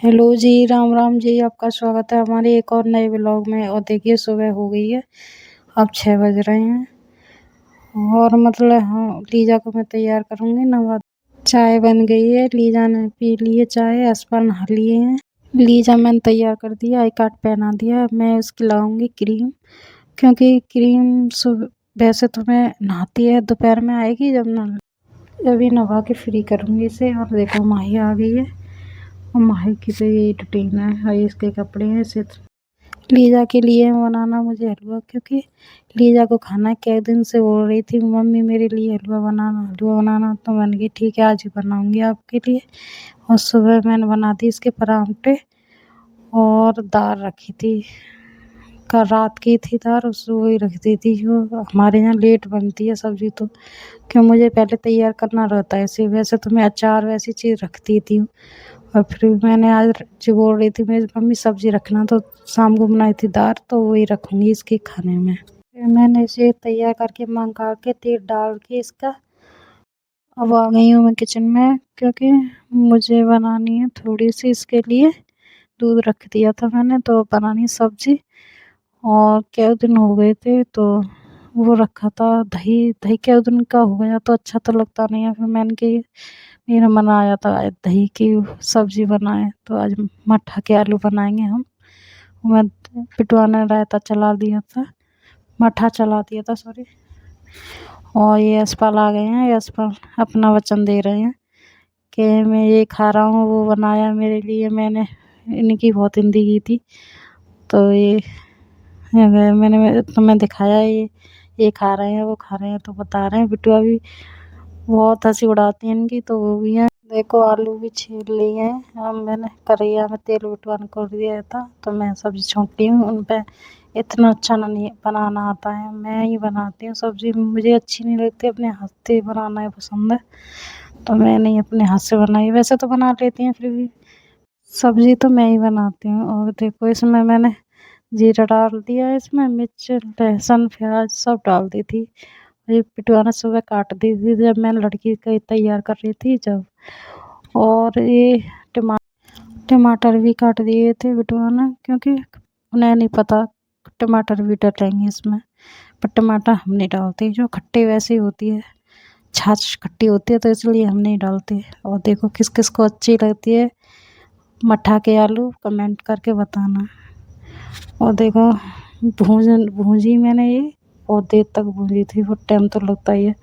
Hello जी, राम राम जी। आपका स्वागत है हमारे एक और नए व्लॉग में। और देखिए सुबह हो गई है, अब 6 बज रहे हैं। और मतलब हाँ, लीजा को मैं तैयार करूँगी नवा। चाय बन गई है, लीजा ने पी ली है चाय, असपा नहा लिए हैं। लीजा मैंने तैयार कर दिया, आई कार्ड पहना दिया। मैं उसकी लगाऊंगी क्रीम, क्योंकि क्रीम सुबह वैसे तो मैं नहाती है, दोपहर में आएगी जब न अभी नहा के फ्री करूँगी इसे। और देखो माही आ गई है, और माही की तो यही रूटीन है, और इसके कपड़े हैं इसे। लीजा के लिए बनाना मुझे हलवा, क्योंकि लीजा को खाना कई दिन से बोल रही थी, मम्मी मेरे लिए हलवा बनाना हलवा बनाना। तो मैंने कहा ठीक है, आज ही बनाऊंगी आपके लिए। और सुबह मैंने बना दी इसके परांठे, और दाल रखी थी, कल रात की थी दाल, उस वही रख दी थी। जो हमारे यहाँ लेट बनती है सब्जी, तो क्यों मुझे पहले तैयार करना रहता है इसे। वैसे तो मैं अचार वैसी चीज़ रखती थी, और फिर मैंने आज जो बोल रही थी मेरी मम्मी सब्जी रखना, तो शाम को बनाई थी दाल, तो वही रखूँगी इसके खाने में। फिर मैंने इसे तैयार करके मंगा के तेल डाल के इसका अब आ गई हूँ मैं किचन में, क्योंकि मुझे बनानी है थोड़ी सी इसके लिए। दूध रख दिया था मैंने, तो बनानी सब्जी। और क्या दिन हो गए थे, तो वो रखा था दही। दही क्या दिन का हो गया तो अच्छा तो लगता नहीं है। फिर मैंने कि मेरा मन आया था आज दही की सब्जी बनाए, तो आज मट्ठा के आलू बनाएंगे हम। मैं पिटुआ ने रायता चला दिया था, मट्ठा चला दिया था सॉरी। और ये यशपाल आ गए हैं, यशपाल अपना वचन दे रहे हैं कि मैं ये खा रहा हूँ, वो बनाया मेरे लिए, मैंने इनकी बहुत हिंदी की थी। तो ये मैं दिखाया, ये खा रहे हैं वो खा रहे हैं, तो बता रहे हैं। बिटुआ भी बहुत हंसी उड़ाती है इनकी, तो वो भी हैं। देखो आलू भी छील लिए हैं। अब मैंने कढ़ैया में तेल बिटुआ ने कर दिया था, तो मैं सब्जी छोंक ली हूँ। उन पर इतना अच्छा नहीं बनाना आता है, मैं ही बनाती हूँ सब्जी। मुझे अच्छी नहीं लगती, अपने हाथ से बनाना है पसंद है, तो मैंने अपने हाथ से बनाई। वैसे तो बना लेती हैं, फिर भी सब्जी तो मैं ही बनाती हूँ। और देखो इसमें मैंने जीरा डाल दिया है, इसमें मिर्च लहसुन प्याज सब डाल दी थी। ये पिटुआ ने सुबह काट दी थी जब मैं लड़की का तैयार कर रही थी जब। और ये टमाटर भी काट दिए थे बिटुआ ने, क्योंकि उन्हें नहीं पता टमाटर भी डलेंगे इसमें। पर टमाटर हम नहीं डालते, जो खट्टे वैसे होती है, छाछ खट्टी होती है, तो इसलिए हम नहीं डालते। और देखो किस किस को अच्छी लगती है मट्ठा के आलू, कमेंट करके बताना। और देखो भूंजी मैंने ये बहुत देर तक भूंजी थी, बहुत टाइम तो लगता ही है।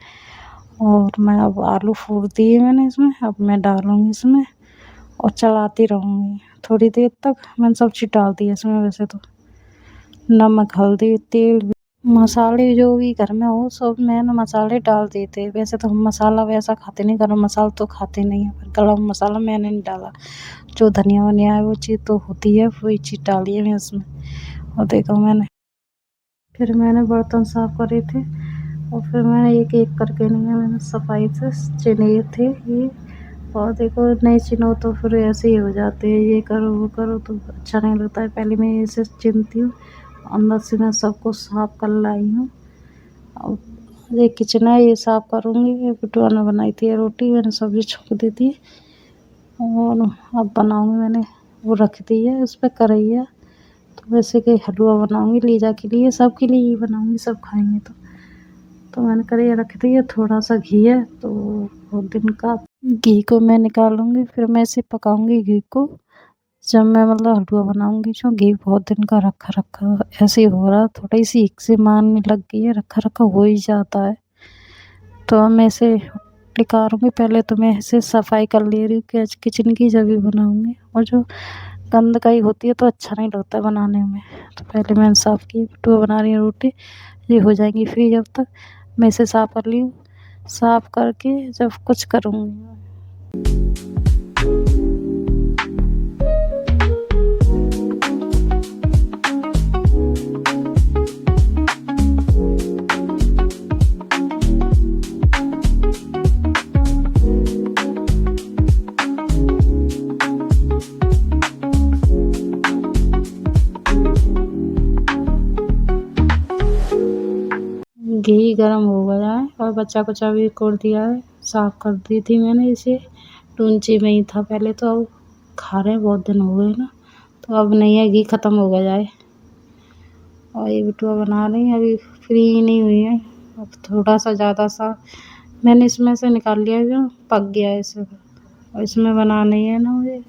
और मैं अब आलू फोड़ दिए मैंने इसमें, अब मैं डालूँगी इसमें और चलाती रहूँगी थोड़ी देर तक। मैंने सब चीज़ डाल दी है इसमें, वैसे तो नमक हल्दी तेल मसाले जो भी घर में हो सब मैंने मसाले डाल दिए थे। वैसे तो हम मसाला वैसा खाते नहीं, गरम मसाला तो खाते नहीं है, पर गरम मसाला मैंने नहीं डाला। जो धनिया वनिया है वो चीज़ तो होती है, वही चीज़ डाली है मैं उसमें। और देखो फिर मैंने बर्तन साफ़ करे थे, और फिर मैंने एक एक करके मैंने सफाई से चिने थे ये। और देखो नहीं चिनो तो फिर ऐसे ही हो जाते हैं, ये करो वो करो तो अच्छा नहीं लगता है। पहले मैं इसे चिनती हूँ, अंदर से मैं सबको साफ़ कर लाई हूँ। और ये किचन है, ये साफ़ करूँगी। ये बिटुआ ने बनाई थी रोटी, मैंने सब्ज़ी छोंक दी थी, और अब बनाऊँगी। मैंने वो रख दी है उस पर कढ़ैया, तो वैसे कि हलवा बनाऊँगी लीजा के लिए, सबके लिए ही बनाऊँगी, सब खाएंगे तो मैंने कढ़ैया रख दी है। थोड़ा सा घी है, तो बहुत दिन का घी को मैं निकालूंगी, फिर मैं इसे पकाऊंगी घी को, जब मैं मतलब हलवा बनाऊंगी। जो घी बहुत दिन का रखा रखा ऐसे ही हो रहा, थोड़ी सी हिक से मारने लग गई है, रखा रखा हो ही जाता है। तो मैं इसे निकालूंगी, पहले तो मैं इसे सफाई कर ले रही हूँ किचन की, जब भी बनाऊंगी। और जो गंदगी होती है तो अच्छा नहीं लगता बनाने में, तो पहले मैंने साफ़ की। तो बना रही हूँ रोटी, ये हो जाएंगी फ्री जब तक मैं इसे साफ़ कर ली हूँ। साफ़ करके जब कुछ करूँगी। घी गरम हो गया है, और बच्चा कुचा भी कोड़ दिया है, साफ़ कर दी थी मैंने इसे। टूंची में ही था पहले, तो अब खा रहे हैं, बहुत दिन हो गए ना, तो अब नहीं है, घी ख़त्म हो गया है। और ये बिटुआ बना रही हैं, अभी फ्री नहीं हुई है। अब थोड़ा सा ज़्यादा सा मैंने इसमें से निकाल लिया, जो पक गया है इसे, और इसमें बनानी है ना मुझे।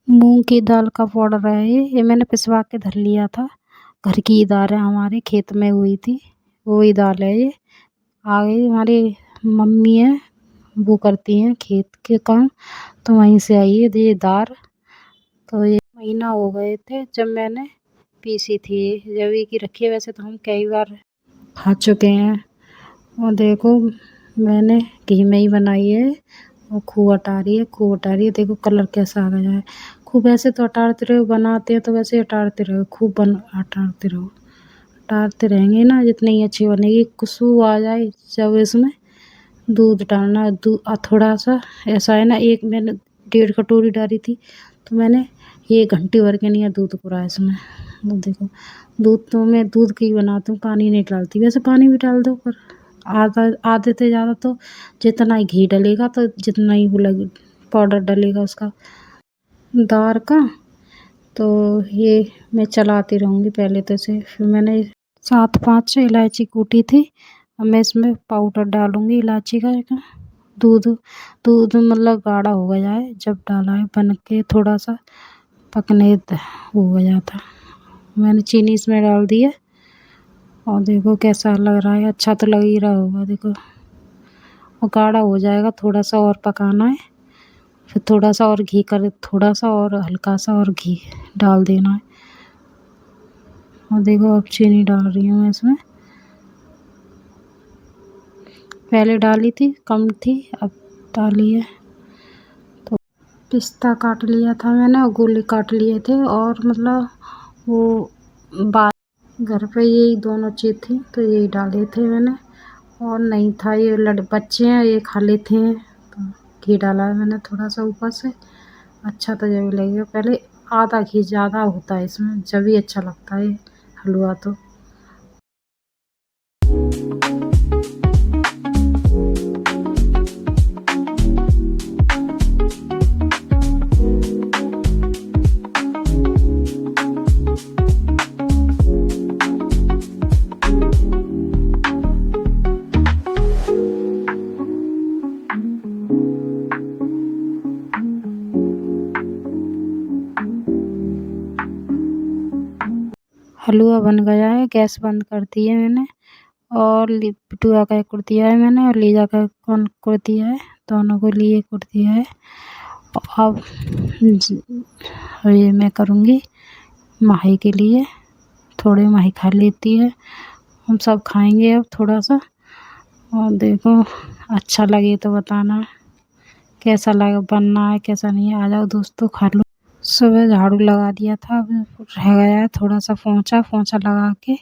मूंग की दाल का पाउडर है ये मैंने पिसवा के धर लिया था। घर की ही दाल है, हमारे खेत में हुई थी, वही दाल है ये। आ गई, हमारी मम्मी है वो करती हैं खेत के काम, तो वहीं से आई है ये दाल। तो ये महीना हो गए थे जब मैंने पीसी थी, जब की रखी है। वैसे तो हम कई बार खा चुके हैं। और देखो मैंने घी में ही बनाई है, और खूब अटा रही है, खूब अटा रही है। देखो कलर कैसा आ गया है। खूब ऐसे तो अटारते रहो, बनाते हैं तो वैसे अटारते रहो, खूब अटारते रहो। अटारते रहेंगे ना जितनी अच्छी बनेगी। खुशबू आ जाए जब इसमें दूध डालना, थोड़ा सा ऐसा है ना, एक मैंने 1.5 कटोरी डाली थी, तो मैंने 1 घंटे भर के नहीं दूध पूरा इसमें। देखो दूध तो मैं दूध की ही बनाती हूँ, पानी नहीं डालती। वैसे पानी भी डाल दो, पर आधे से ज़्यादा तो जितना ही घी डलेगा तो जितना ही वो लगे पाउडर डलेगा उसका दाल का, तो ये मैं चलाती रहूँगी पहले तो इसे। फिर मैंने 7-5 इलायची कूटी थी, अब मैं इसमें पाउडर डालूँगी इलायची का। दूध दूध मतलब गाढ़ा हो गया है जब डाला है, बन के थोड़ा सा पकने हो गया था। मैंने चीनी इसमें डाल दी है, और देखो कैसा लग रहा है, अच्छा तो लग ही रहा होगा। देखो और गाढ़ा हो जाएगा, थोड़ा सा और पकाना है, फिर थोड़ा सा और घी कर, थोड़ा सा और हल्का सा और घी डाल देना है। और देखो अब चीनी डाल रही हूँ मैं इसमें, पहले डाली थी कम थी, अब डाली है। तो पिस्ता काट लिया था मैंने, और गोले काट लिए थे, और मतलब वो बात घर पे यही दोनों चीज़ थी तो यही डाले थे मैंने, और नहीं था। ये बच्चे हैं ये खा लेते हैं, तो घी डाला है मैंने थोड़ा सा ऊपर से। अच्छा तो जब लगेगा, पहले आधा घी ज़्यादा होता है इसमें, जब भी अच्छा लगता है हलवा तो। हलवा बन गया है, गैस बंद कर दी है मैंने, और बिटुआ का कुड़ दिया है मैंने, और लीजा का कुड़ दिया है, दोनों को लिए कुड़ दिया है। अब ये मैं करूँगी माही के लिए, थोड़े माही खा लेती है, हम सब खाएंगे अब थोड़ा सा। और देखो अच्छा लगे तो बताना कैसा लगा, बनना है कैसा नहीं है। आ जाओ दोस्तों खा लो। सुबह झाड़ू लगा दिया था, अब रह गया है थोड़ा सा पोंछा लगा के,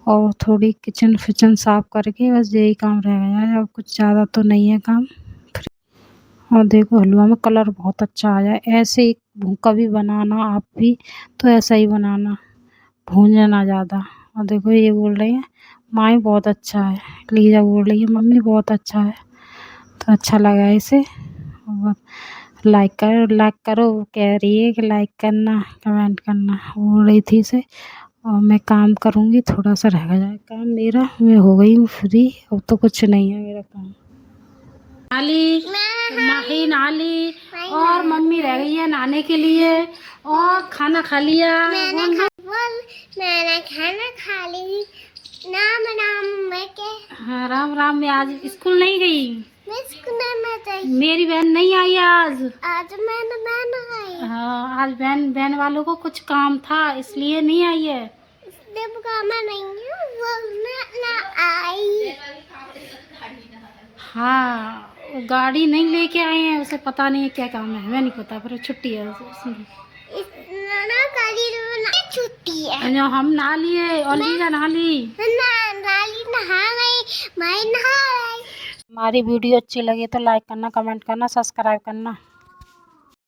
और थोड़ी किचन फिचन साफ़ करके, बस यही काम रह गया है, अब कुछ ज़्यादा तो नहीं है काम। और देखो हलवा में कलर बहुत अच्छा आया है। ऐसे ही कभी बनाना आप भी, तो ऐसा ही बनाना, भूनना ना ज़्यादा। और देखो ये बोल रही हैं माँ बहुत अच्छा है, लीजा बोल रही है मम्मी बहुत अच्छा है, तो अच्छा लगा इसे। और लाइक करो, वो कह रही है कि लाइक करना कमेंट करना, बोल रही थी इसे। और मैं काम करूँगी, थोड़ा सा रह गया है काम मेरा, मैं हो गई हूँ फ्री, अब तो कुछ नहीं है मेरा काम। नाली माही नाली, और मम्मी रह गई है नहाने के लिए, और खाना खा लिया। मैंने खाना खा ली। राम राम मैं के, हाँ राम राम। मैं आज स्कूल नहीं गई, मैं स्कूल में गई, मेरी बहन नहीं आई आज मैंने बहन आई। हाँ आज बहन वालों को कुछ काम था इसलिए नहीं आई है, इसलिए काम नहीं है, वो ना आई। हाँ गाड़ी नहीं लेके आए हैं, उसे पता नहीं है क्या काम है, हमें नहीं पता, पर छुट्टी है उसमें। छुट्टी है। हम नहा लिए और लीजा नहा ली। हमारी वीडियो अच्छी लगी तो लाइक करना, कमेंट करना, सब्सक्राइब करना।